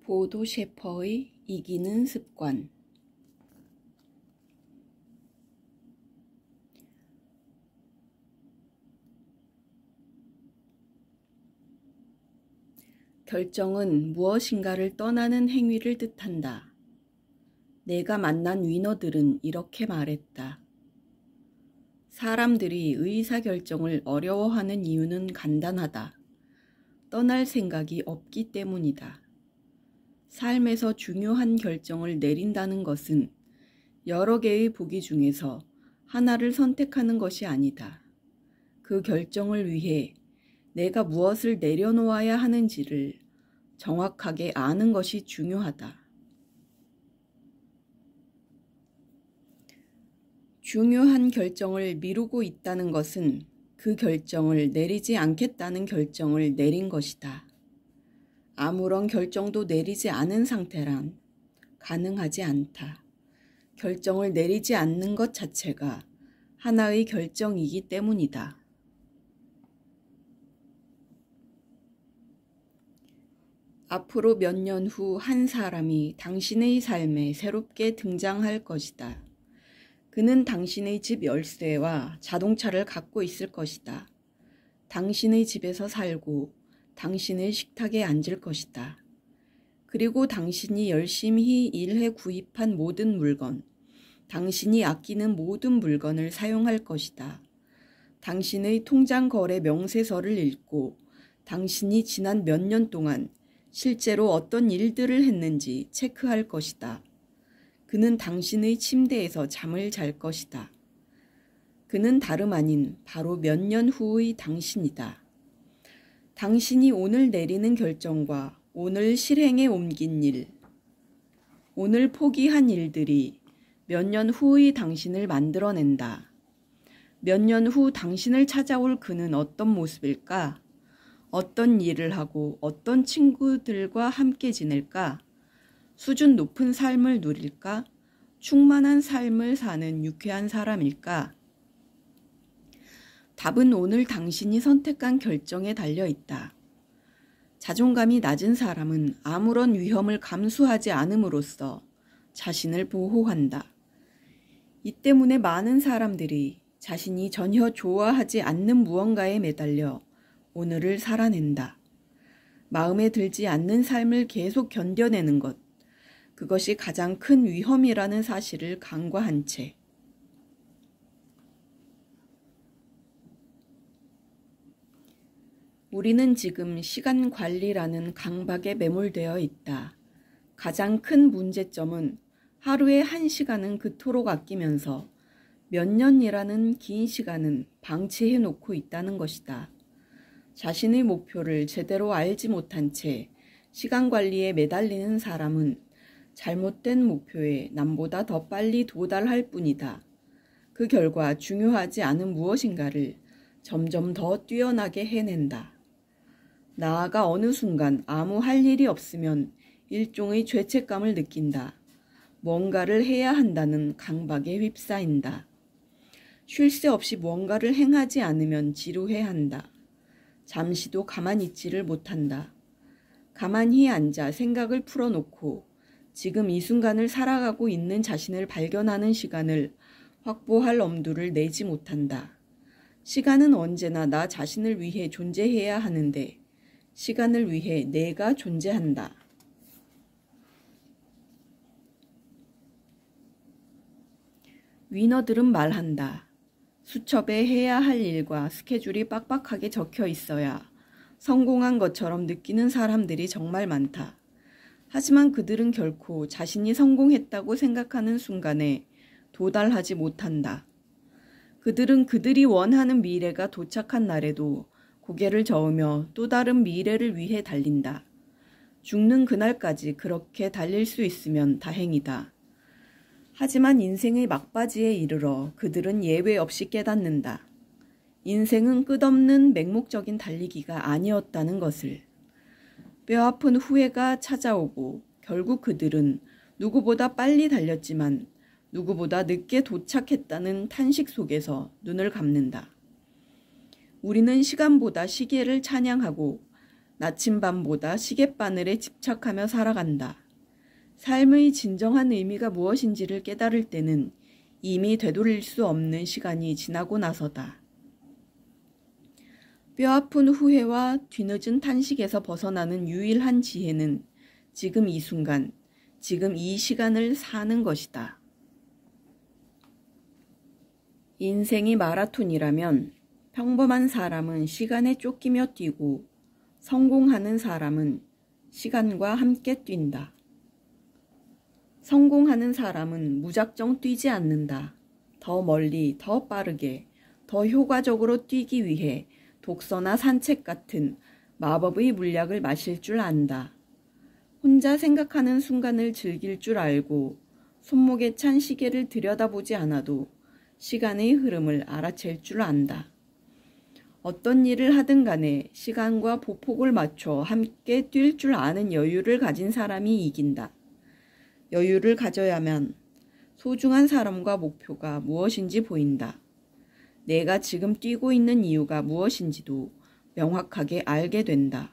보도 셰퍼의 이기는 습관. 결정은 무엇인가를 떠나는 행위를 뜻한다. 내가 만난 위너들은 이렇게 말했다. 사람들이 의사결정을 어려워하는 이유는 간단하다. 떠날 생각이 없기 때문이다. 삶에서 중요한 결정을 내린다는 것은 여러 개의 보기 중에서 하나를 선택하는 것이 아니다. 그 결정을 위해 내가 무엇을 내려놓아야 하는지를 정확하게 아는 것이 중요하다. 중요한 결정을 미루고 있다는 것은 그 결정을 내리지 않겠다는 결정을 내린 것이다. 아무런 결정도 내리지 않은 상태란 가능하지 않다. 결정을 내리지 않는 것 자체가 하나의 결정이기 때문이다. 앞으로 몇 년 후 한 사람이 당신의 삶에 새롭게 등장할 것이다. 그는 당신의 집 열쇠와 자동차를 갖고 있을 것이다. 당신의 집에서 살고 당신의 식탁에 앉을 것이다. 그리고 당신이 열심히 일해 구입한 모든 물건, 당신이 아끼는 모든 물건을 사용할 것이다. 당신의 통장 거래 명세서를 읽고 당신이 지난 몇 년 동안 실제로 어떤 일들을 했는지 체크할 것이다. 그는 당신의 침대에서 잠을 잘 것이다. 그는 다름 아닌 바로 몇 년 후의 당신이다. 당신이 오늘 내리는 결정과 오늘 실행에 옮긴 일, 오늘 포기한 일들이 몇 년 후의 당신을 만들어낸다. 몇 년 후 당신을 찾아올 그는 어떤 모습일까? 어떤 일을 하고 어떤 친구들과 함께 지낼까? 수준 높은 삶을 누릴까? 충만한 삶을 사는 유쾌한 사람일까? 답은 오늘 당신이 선택한 결정에 달려 있다. 자존감이 낮은 사람은 아무런 위험을 감수하지 않음으로써 자신을 보호한다. 이 때문에 많은 사람들이 자신이 전혀 좋아하지 않는 무언가에 매달려 오늘을 살아낸다. 마음에 들지 않는 삶을 계속 견뎌내는 것, 그것이 가장 큰 위험이라는 사실을 간과한 채 우리는 지금 시간 관리라는 강박에 매몰되어 있다. 가장 큰 문제점은 하루에 1시간은 그토록 아끼면서 몇 년이라는 긴 시간은 방치해 놓고 있다는 것이다. 자신의 목표를 제대로 알지 못한 채 시간 관리에 매달리는 사람은 잘못된 목표에 남보다 더 빨리 도달할 뿐이다. 그 결과 중요하지 않은 무엇인가를 점점 더 뛰어나게 해낸다. 나아가 어느 순간 아무 할 일이 없으면 일종의 죄책감을 느낀다. 뭔가를 해야 한다는 강박에 휩싸인다. 쉴 새 없이 뭔가를 행하지 않으면 지루해한다. 잠시도 가만히 있지를 못한다. 가만히 앉아 생각을 풀어놓고 지금 이 순간을 살아가고 있는 자신을 발견하는 시간을 확보할 엄두를 내지 못한다. 시간은 언제나 나 자신을 위해 존재해야 하는데 시간을 위해 내가 존재한다. 위너들은 말한다. 수첩에 해야 할 일과 스케줄이 빡빡하게 적혀 있어야 성공한 것처럼 느끼는 사람들이 정말 많다. 하지만 그들은 결코 자신이 성공했다고 생각하는 순간에 도달하지 못한다. 그들은 그들이 원하는 미래가 도착한 날에도 고개를 저으며 또 다른 미래를 위해 달린다. 죽는 그날까지 그렇게 달릴 수 있으면 다행이다. 하지만 인생의 막바지에 이르러 그들은 예외 없이 깨닫는다. 인생은 끝없는 맹목적인 달리기가 아니었다는 것을. 뼈아픈 후회가 찾아오고 결국 그들은 누구보다 빨리 달렸지만 누구보다 늦게 도착했다는 탄식 속에서 눈을 감는다. 우리는 시간보다 시계를 찬양하고 나침반보다 시계바늘에 집착하며 살아간다. 삶의 진정한 의미가 무엇인지를 깨달을 때는 이미 되돌릴 수 없는 시간이 지나고 나서다. 뼈아픈 후회와 뒤늦은 탄식에서 벗어나는 유일한 지혜는 지금 이 순간, 지금 이 시간을 사는 것이다. 인생이 마라톤이라면 평범한 사람은 시간에 쫓기며 뛰고 성공하는 사람은 시간과 함께 뛴다. 성공하는 사람은 무작정 뛰지 않는다. 더 멀리, 더 빠르게, 더 효과적으로 뛰기 위해 독서나 산책 같은 마법의 물약을 마실 줄 안다. 혼자 생각하는 순간을 즐길 줄 알고 손목에 찬 시계를 들여다보지 않아도 시간의 흐름을 알아챌 줄 안다. 어떤 일을 하든 간에 시간과 보폭을 맞춰 함께 뛸 줄 아는 여유를 가진 사람이 이긴다. 여유를 가져야만 소중한 사람과 목표가 무엇인지 보인다. 내가 지금 뛰고 있는 이유가 무엇인지도 명확하게 알게 된다.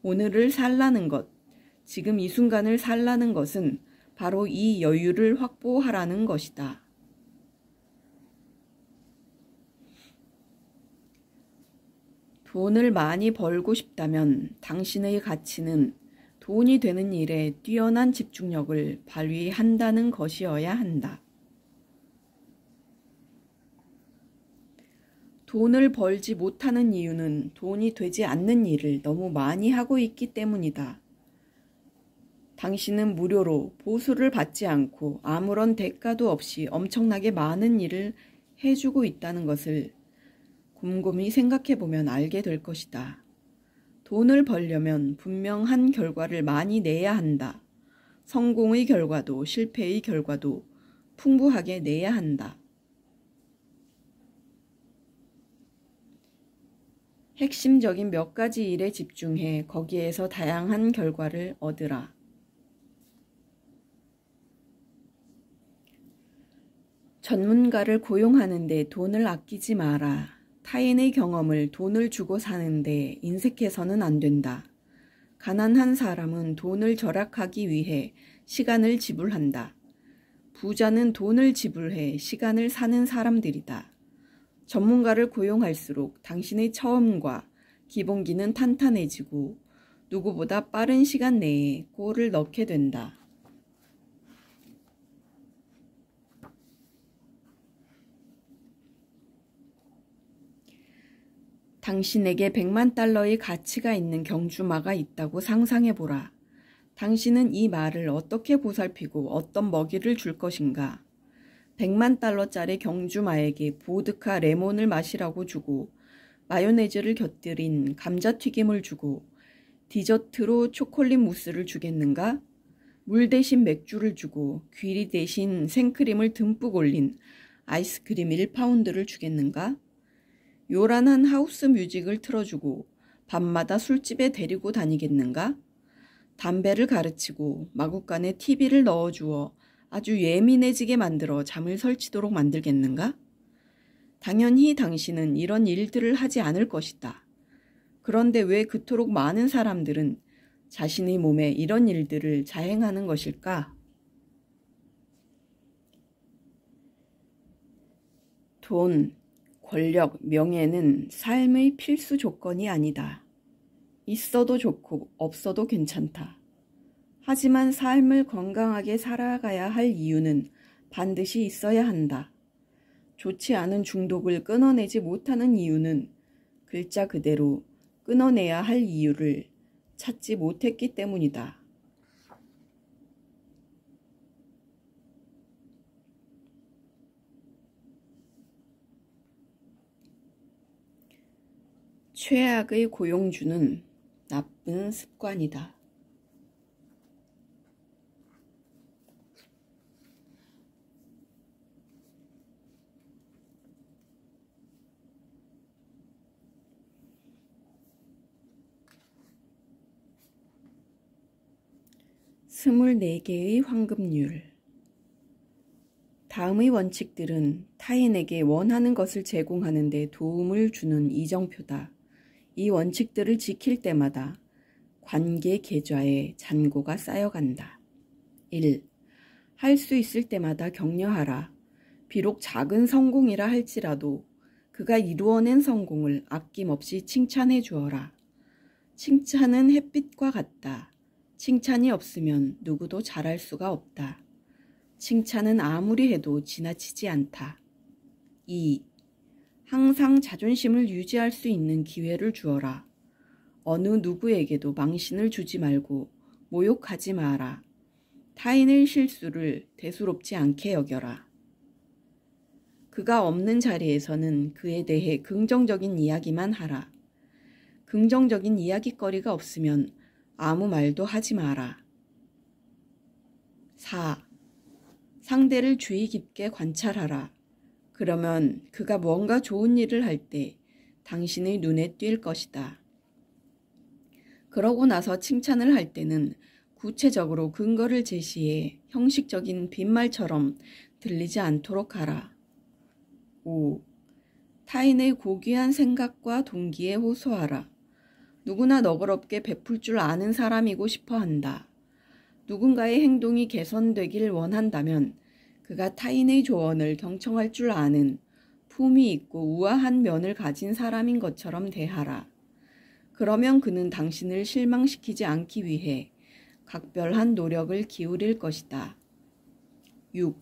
오늘을 살라는 것, 지금 이 순간을 살라는 것은 바로 이 여유를 확보하라는 것이다. 돈을 많이 벌고 싶다면 당신의 가치는 돈이 되는 일에 뛰어난 집중력을 발휘한다는 것이어야 한다. 돈을 벌지 못하는 이유는 돈이 되지 않는 일을 너무 많이 하고 있기 때문이다. 당신은 무료로 보수를 받지 않고 아무런 대가도 없이 엄청나게 많은 일을 해주고 있다는 것을 곰곰이 생각해보면 알게 될 것이다. 돈을 벌려면 분명한 결과를 많이 내야 한다. 성공의 결과도 실패의 결과도 풍부하게 내야 한다. 핵심적인 몇 가지 일에 집중해 거기에서 다양한 결과를 얻으라. 전문가를 고용하는데 돈을 아끼지 마라. 타인의 경험을 돈을 주고 사는데 인색해서는 안 된다. 가난한 사람은 돈을 절약하기 위해 시간을 지불한다. 부자는 돈을 지불해 시간을 사는 사람들이다. 전문가를 고용할수록 당신의 처음과 기본기는 탄탄해지고 누구보다 빠른 시간 내에 골을 넣게 된다. 당신에게 100만 달러의 가치가 있는 경주마가 있다고 상상해보라. 당신은 이 말을 어떻게 보살피고 어떤 먹이를 줄 것인가? 100만 달러짜리 경주마에게 보드카 레몬을 마시라고 주고 마요네즈를 곁들인 감자튀김을 주고 디저트로 초콜릿 무스를 주겠는가? 물 대신 맥주를 주고 귀리 대신 생크림을 듬뿍 올린 아이스크림 1파운드를 주겠는가? 요란한 하우스 뮤직을 틀어주고 밤마다 술집에 데리고 다니겠는가? 담배를 가르치고 마구간에 TV를 넣어주어 아주 예민해지게 만들어 잠을 설치도록 만들겠는가? 당연히 당신은 이런 일들을 하지 않을 것이다. 그런데 왜 그토록 많은 사람들은 자신의 몸에 이런 일들을 자행하는 것일까? 돈, 권력, 명예는 삶의 필수 조건이 아니다. 있어도 좋고 없어도 괜찮다. 하지만 삶을 건강하게 살아가야 할 이유는 반드시 있어야 한다. 좋지 않은 중독을 끊어내지 못하는 이유는 글자 그대로 끊어내야 할 이유를 찾지 못했기 때문이다. 최악의 고용주는 나쁜 습관이다. 스물네 개의 황금률. 다음의 원칙들은 타인에게 원하는 것을 제공하는 데 도움을 주는 이정표다. 이 원칙들을 지킬 때마다 관계 계좌에 잔고가 쌓여간다. 1. 할 수 있을 때마다 격려하라. 비록 작은 성공이라 할지라도 그가 이루어낸 성공을 아낌없이 칭찬해 주어라. 칭찬은 햇빛과 같다. 칭찬이 없으면 누구도 잘할 수가 없다. 칭찬은 아무리 해도 지나치지 않다. 2. 항상 자존심을 유지할 수 있는 기회를 주어라. 어느 누구에게도 망신을 주지 말고 모욕하지 마라. 타인의 실수를 대수롭지 않게 여겨라. 그가 없는 자리에서는 그에 대해 긍정적인 이야기만 하라. 긍정적인 이야기거리가 없으면 아무 말도 하지 마라. 4. 상대를 주의 깊게 관찰하라. 그러면 그가 뭔가 좋은 일을 할 때 당신의 눈에 띌 것이다. 그러고 나서 칭찬을 할 때는 구체적으로 근거를 제시해 형식적인 빈말처럼 들리지 않도록 하라. 5. 타인의 고귀한 생각과 동기에 호소하라. 누구나 너그럽게 베풀 줄 아는 사람이고 싶어 한다. 누군가의 행동이 개선되길 원한다면 그가 타인의 조언을 경청할 줄 아는 품위 있고 우아한 면을 가진 사람인 것처럼 대하라. 그러면 그는 당신을 실망시키지 않기 위해 각별한 노력을 기울일 것이다. 6.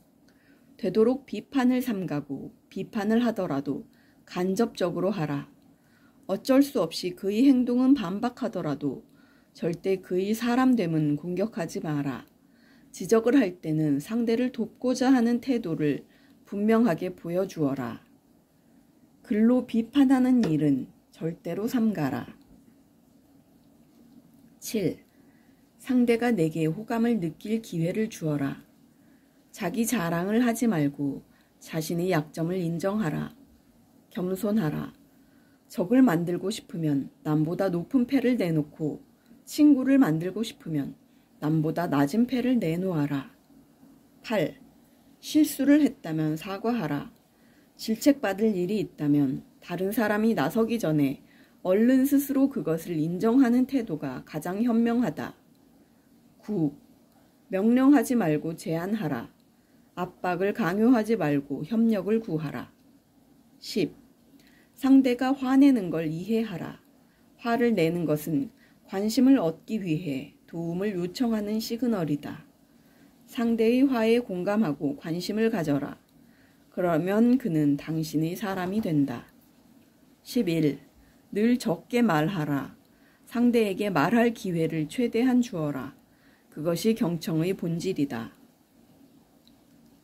되도록 비판을 삼가고 비판을 하더라도 간접적으로 하라. 어쩔 수 없이 그의 행동은 반박하더라도 절대 그의 사람됨은 공격하지 마라. 지적을 할 때는 상대를 돕고자 하는 태도를 분명하게 보여주어라. 글로 비판하는 일은 절대로 삼가라. 7. 상대가 내게 호감을 느낄 기회를 주어라. 자기 자랑을 하지 말고 자신의 약점을 인정하라. 겸손하라. 적을 만들고 싶으면 남보다 높은 패를 내놓고 친구를 만들고 싶으면 남보다 낮은 패를 내놓아라. 8. 실수를 했다면 사과하라. 질책받을 일이 있다면 다른 사람이 나서기 전에 얼른 스스로 그것을 인정하는 태도가 가장 현명하다. 9. 명령하지 말고 제안하라. 압박을 강요하지 말고 협력을 구하라. 10. 상대가 화내는 걸 이해하라. 화를 내는 것은 관심을 얻기 위해 도움을 요청하는 시그널이다. 상대의 화에 공감하고 관심을 가져라. 그러면 그는 당신의 사람이 된다. 11. 늘 적게 말하라. 상대에게 말할 기회를 최대한 주어라. 그것이 경청의 본질이다.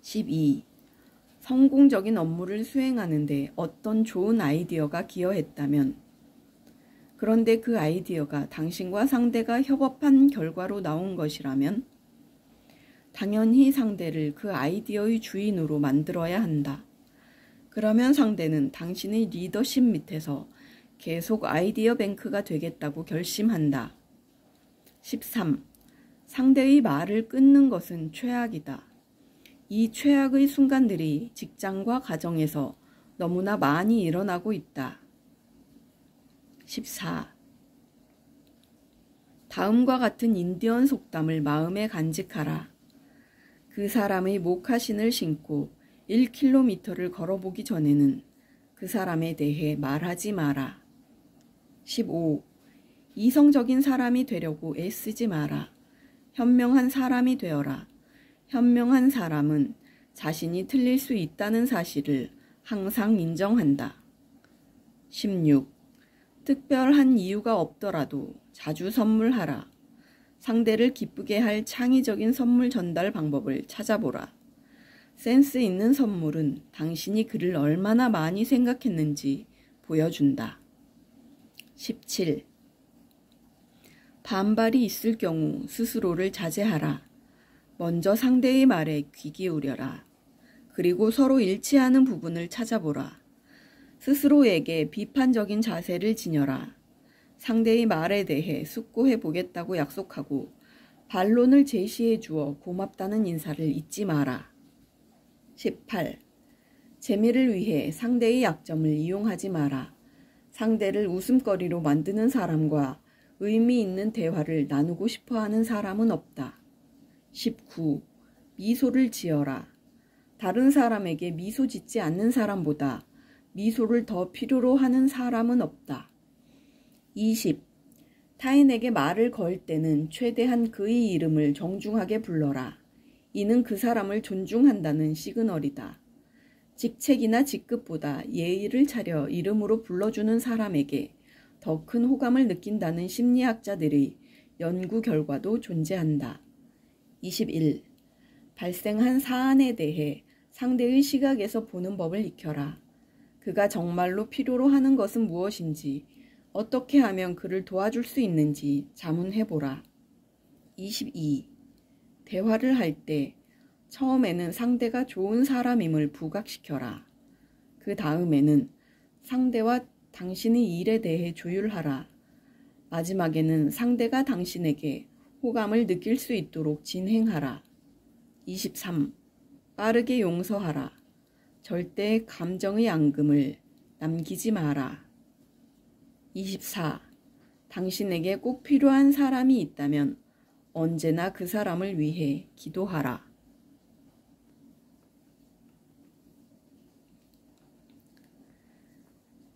12. 성공적인 업무를 수행하는데 어떤 좋은 아이디어가 기여했다면, 그런데 그 아이디어가 당신과 상대가 협업한 결과로 나온 것이라면 당연히 상대를 그 아이디어의 주인으로 만들어야 한다. 그러면 상대는 당신의 리더십 밑에서 계속 아이디어 뱅크가 되겠다고 결심한다. 13. 상대의 말을 끊는 것은 최악이다. 이 최악의 순간들이 직장과 가정에서 너무나 많이 일어나고 있다. 14. 다음과 같은 인디언 속담을 마음에 간직하라. 그 사람의 모카신을 신고 1km를 걸어보기 전에는 그 사람에 대해 말하지 마라. 15. 이성적인 사람이 되려고 애쓰지 마라. 현명한 사람이 되어라. 현명한 사람은 자신이 틀릴 수 있다는 사실을 항상 인정한다. 16. 특별한 이유가 없더라도 자주 선물하라. 상대를 기쁘게 할 창의적인 선물 전달 방법을 찾아보라. 센스 있는 선물은 당신이 그를 얼마나 많이 생각했는지 보여준다. 17. 반발이 있을 경우 스스로를 자제하라. 먼저 상대의 말에 귀 기울여라. 그리고 서로 일치하는 부분을 찾아보라. 스스로에게 비판적인 자세를 지녀라. 상대의 말에 대해 숙고해 보겠다고 약속하고 반론을 제시해 주어 고맙다는 인사를 잊지 마라. 18. 재미를 위해 상대의 약점을 이용하지 마라. 상대를 웃음거리로 만드는 사람과 의미 있는 대화를 나누고 싶어하는 사람은 없다. 19. 미소를 지어라. 다른 사람에게 미소 짓지 않는 사람보다 미소를 더 필요로 하는 사람은 없다. 20. 타인에게 말을 걸 때는 최대한 그의 이름을 정중하게 불러라. 이는 그 사람을 존중한다는 시그널이다. 직책이나 직급보다 예의를 차려 이름으로 불러주는 사람에게 더 큰 호감을 느낀다는 심리학자들의 연구 결과도 존재한다. 21. 발생한 사안에 대해 상대의 시각에서 보는 법을 익혀라. 그가 정말로 필요로 하는 것은 무엇인지, 어떻게 하면 그를 도와줄 수 있는지 자문해보라. 22. 대화를 할 때 처음에는 상대가 좋은 사람임을 부각시켜라. 그 다음에는 상대와 당신의 일에 대해 조율하라. 마지막에는 상대가 당신에게 호감을 느낄 수 있도록 진행하라. 23. 빠르게 용서하라. 절대 감정의 앙금을 남기지 마라. 24. 당신에게 꼭 필요한 사람이 있다면 언제나 그 사람을 위해 기도하라.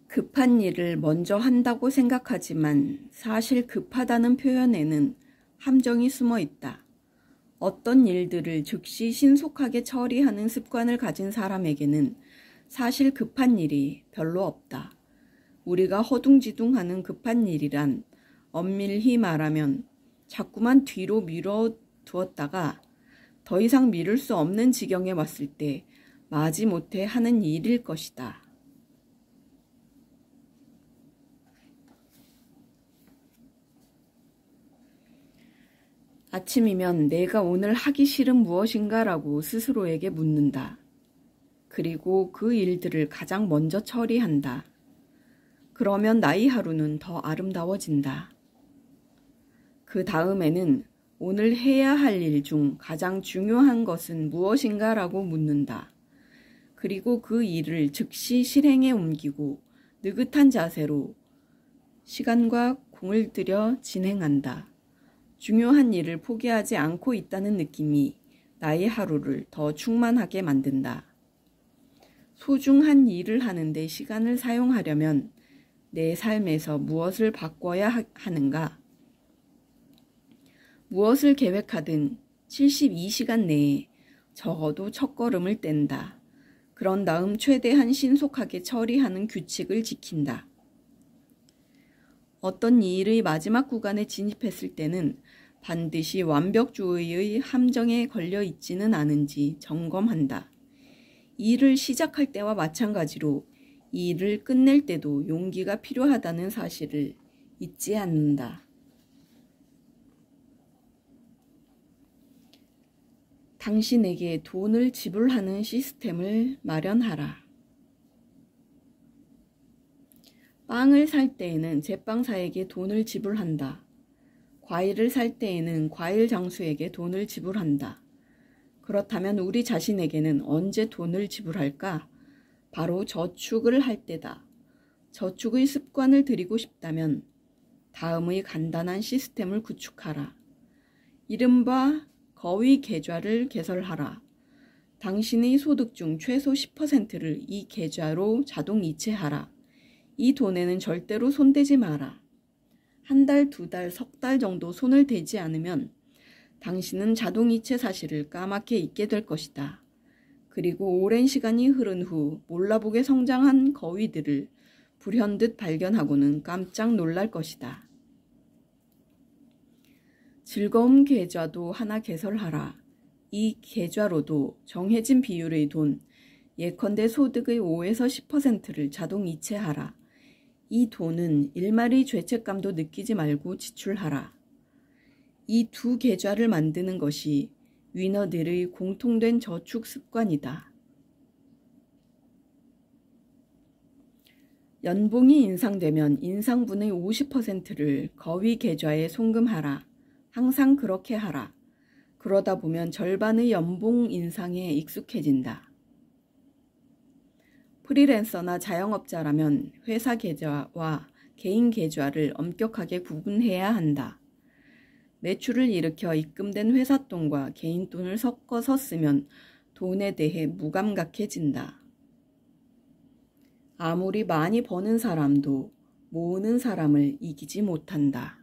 급한 일을 먼저 한다고 생각하지만 사실 급하다는 표현에는 함정이 숨어 있다. 어떤 일들을 즉시 신속하게 처리하는 습관을 가진 사람에게는 사실 급한 일이 별로 없다. 우리가 허둥지둥하는 급한 일이란 엄밀히 말하면 자꾸만 뒤로 미뤄두었다가 더 이상 미룰 수 없는 지경에 왔을 때 마지못해 하는 일일 것이다. 아침이면 내가 오늘 하기 싫은 무엇인가라고 스스로에게 묻는다. 그리고 그 일들을 가장 먼저 처리한다. 그러면 나의 하루는 더 아름다워진다. 그 다음에는 오늘 해야 할 일 중 가장 중요한 것은 무엇인가라고 묻는다. 그리고 그 일을 즉시 실행에 옮기고 느긋한 자세로 시간과 공을 들여 진행한다. 중요한 일을 포기하지 않고 있다는 느낌이 나의 하루를 더 충만하게 만든다. 소중한 일을 하는데 시간을 사용하려면 내 삶에서 무엇을 바꿔야 하는가? 무엇을 계획하든 72시간 내에 적어도 첫걸음을 뗀다. 그런 다음 최대한 신속하게 처리하는 규칙을 지킨다. 어떤 일의 마지막 구간에 진입했을 때는 반드시 완벽주의의 함정에 걸려 있지는 않은지 점검한다. 일을 시작할 때와 마찬가지로 일을 끝낼 때도 용기가 필요하다는 사실을 잊지 않는다. 당신에게 돈을 지불하는 시스템을 마련하라. 빵을 살 때에는 제빵사에게 돈을 지불한다. 과일을 살 때에는 과일 장수에게 돈을 지불한다. 그렇다면 우리 자신에게는 언제 돈을 지불할까? 바로 저축을 할 때다. 저축의 습관을 들이고 싶다면 다음의 간단한 시스템을 구축하라. 이른바 거위 계좌를 개설하라. 당신의 소득 중 최소 10%를 이 계좌로 자동 이체하라. 이 돈에는 절대로 손대지 마라. 한 달, 두 달, 석 달 정도 손을 대지 않으면 당신은 자동이체 사실을 까맣게 잊게 될 것이다. 그리고 오랜 시간이 흐른 후 몰라보게 성장한 거위들을 불현듯 발견하고는 깜짝 놀랄 것이다. 즐거움 계좌도 하나 개설하라. 이 계좌로도 정해진 비율의 돈, 예컨대 소득의 5에서 10%를 자동 이체하라. 이 돈은 일말의 죄책감도 느끼지 말고 지출하라. 이 두 계좌를 만드는 것이 위너들의 공통된 저축 습관이다. 연봉이 인상되면 인상분의 50%를 거위 계좌에 송금하라. 항상 그렇게 하라. 그러다 보면 절반의 연봉 인상에 익숙해진다. 프리랜서나 자영업자라면 회사 계좌와 개인 계좌를 엄격하게 구분해야 한다. 매출을 일으켜 입금된 회사 돈과 개인 돈을 섞어서 쓰면 돈에 대해 무감각해진다. 아무리 많이 버는 사람도 모으는 사람을 이기지 못한다.